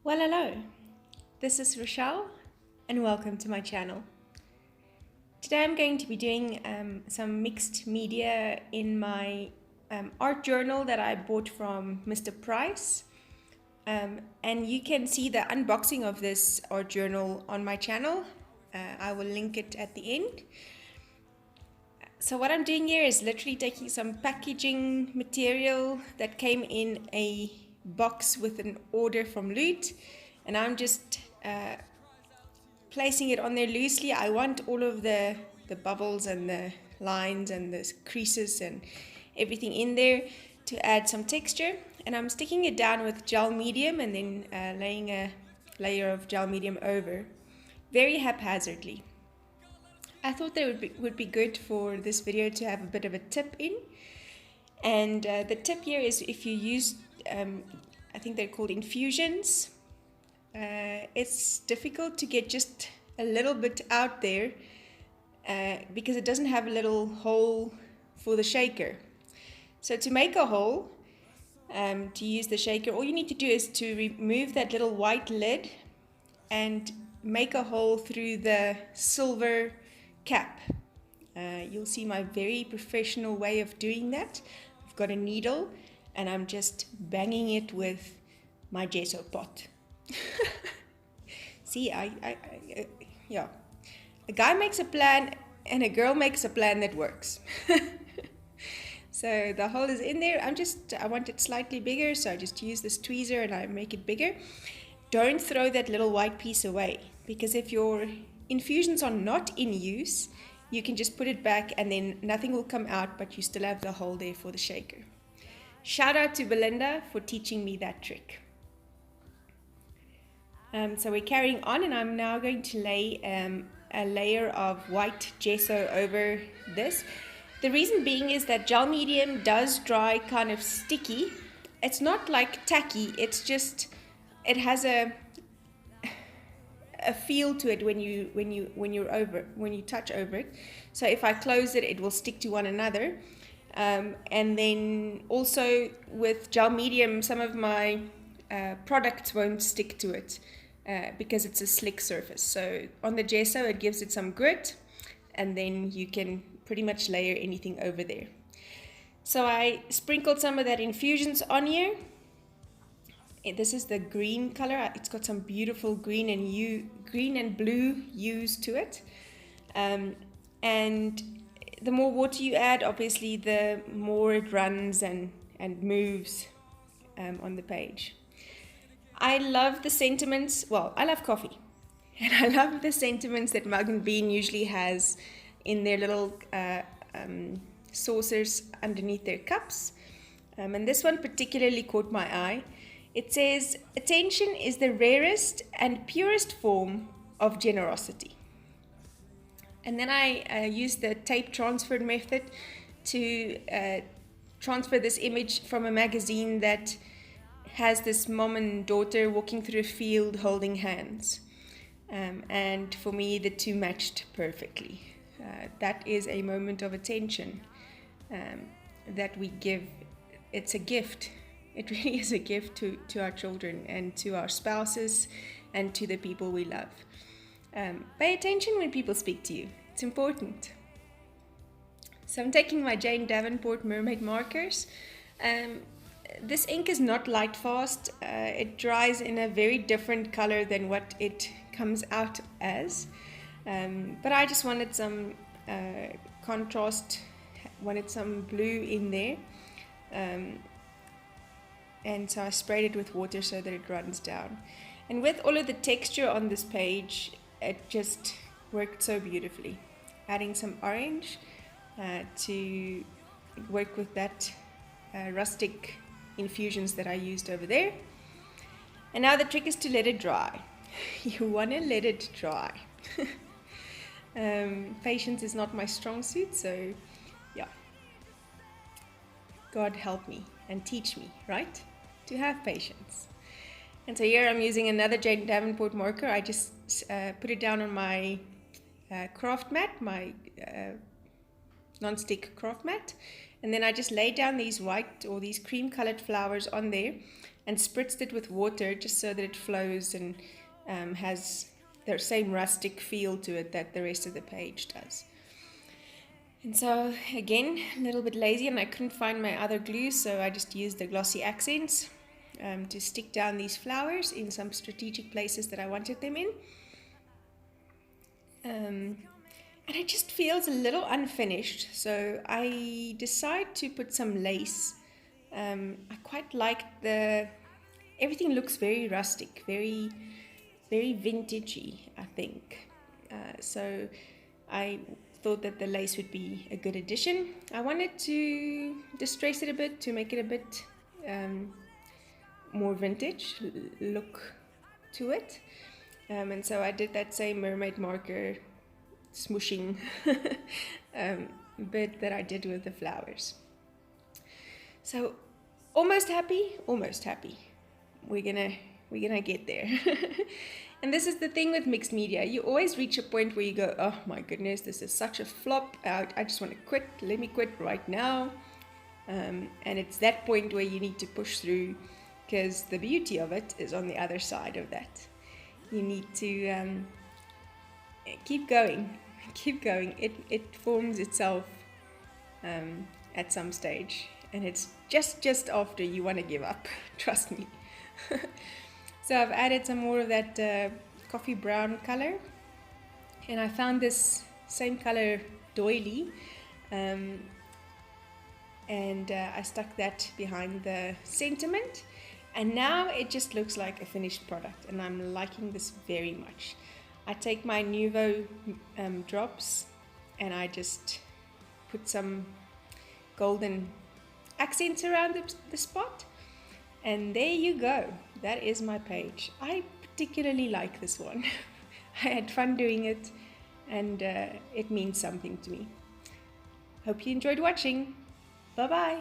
Well, hello, this is Rochelle and welcome to my channel. Today I'm going to be doing some mixed media in my art journal that I bought from Mr. Price. And you can see the unboxing of this art journal on my channel. I will link it at the end. So what I'm doing here is literally taking some packaging material that came in a box with an order from Loot, and I'm just placing it on there loosely. I want all of the bubbles and the lines and the creases and everything in there to add some texture, and I'm sticking it down with gel medium and then laying a layer of gel medium over, very haphazardly. I thought that would be good for this video to have a bit of a tip in. And the tip here is if you use, I think they're called infusions, it's difficult to get just a little bit out there because it doesn't have a little hole for the shaker. So to make a hole, to use the shaker, all you need to do is to remove that little white lid and make a hole through the silver cap. You'll see my very professional way of doing that. I've got a needle and I'm just banging it with my gesso pot. See, yeah. A guy makes a plan and a girl makes a plan that works. So the hole is in there. I want it slightly bigger, so I just use this tweezer and I make it bigger. Don't throw that little white piece away, because if your infusions are not in use, you can just put it back and then nothing will come out, but you still have the hole there for the shaker. Shout out to Belinda for teaching me that trick. So we're carrying on, and I'm now going to lay a layer of white gesso over this. The reason being is that gel medium does dry kind of sticky. It's not like tacky, it's just, it has a feel to it when you touch over it. So if I close it, it will stick to one another. And then also with gel medium, some of my products won't stick to it because it's a slick surface. So on the gesso, it gives it some grit, and then you can pretty much layer anything over there. So I sprinkled some of that infusions on here. This is the green color. It's got some beautiful green and blue hues to it. And the more water you add, obviously, the more it runs and moves on the page. I love the sentiments. Well, I love coffee. And I love the sentiments that Mug & Bean usually has in their little saucers underneath their cups. And this one particularly caught my eye. It says, "Attention is the rarest and purest form of generosity." And then I used the tape transfer method to transfer this image from a magazine that has this mom and daughter walking through a field holding hands. And for me, the two matched perfectly. That is a moment of attention that we give. It's a gift. It really is a gift to our children and to our spouses and to the people we love. Pay attention when people speak to you. It's important. So I'm taking my Jane Davenport Mermaid markers. This ink is not light fast. It dries in a very different color than what it comes out as. But I just wanted some contrast, wanted some blue in there. And so I sprayed it with water so that it runs down. And with all of the texture on this page, it just worked so beautifully. Adding some orange to work with that rustic infusions that I used over there. And now the trick is to let it dry. You want to let it dry. Patience is not my strong suit, so yeah. God help me and teach me, right? To have patience. And so here I'm using another Jane Davenport marker. I just put it down on my craft mat, my non-stick craft mat, and then I just lay down these white or these cream colored flowers on there, and spritzed it with water just so that it flows and has the same rustic feel to it that the rest of the page does. And so again, a little bit lazy and I couldn't find my other glue, so I just used the glossy accents to stick down these flowers in some strategic places that I wanted them in. And it just feels a little unfinished, so I decide to put some lace. I quite like everything looks very rustic, very, very vintagey, I think. So I thought that the lace would be a good addition. I wanted to distress it a bit to make it a bit more vintage look to it. And so I did that same mermaid marker smooshing bit that I did with the flowers. So almost happy. We're gonna get there. And this is the thing with mixed media. You always reach a point where you go, oh my goodness, this is such a flop. I just want to quit. Let me quit right now. And it's that point where you need to push through, because the beauty of it is on the other side of that. You need to keep going. It forms itself at some stage, and it's just after you want to give up. Trust me. So I've added some more of that coffee brown color, and I found this same color doily, and I stuck that behind the sentiment, and now it just looks like a finished product, and I'm liking this very much. I take my Nuvo drops and I just put some golden accents around the spot, and there you go. That is my page. I particularly like this one. I had fun doing it, and it means something to me. Hope you enjoyed watching. Bye bye.